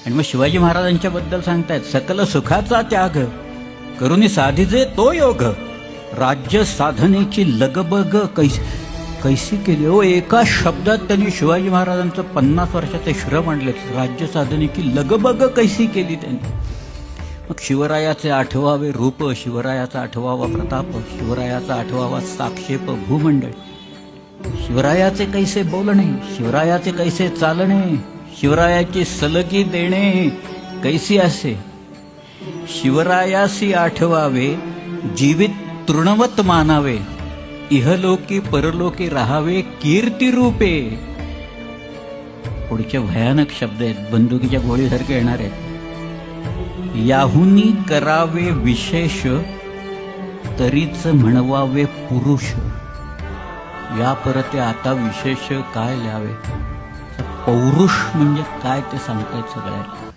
आणि मग शिवाजी महाराजांच्या बद्दल सांगतायत, सकल सुखाचा त्याग करुणी साधीचे तो योग, राज्य साधनेची लगबग कैसी केली. हो, एका शब्दात त्यांनी शिवाजी महाराजांचं 50 वर्षाचे श्रम आणले. राज्य साधनेची लगबग कैसी केली त्यांनी. मग शिवरायाचे 8वावे रूप, शिवरायाचा 8वावा प्रताप, शिवरायाचा 8वावा साक्षेप भूमंडळ, शिवरायाचे कैसे बोलणे, शिवरायाचे कैसे चालणे, शिवरायाची सलगी देणे कैसी असे. शिवरायासी आठवावे, जीवित तृणवत मानावे, इहलोकी परलोकी राहावे कीर्ती रूपे. पुढचे भयानक शब्द आहेत, बंदुकीच्या गोळीसारखे येणार आहेत. याहुनी करावे विशेष, तरीच म्हणवावे पुरुष. या परते आता विशेष काय लिहावे. पौरुष म्हणजे काय ते सांगतायत सगळ्यांना.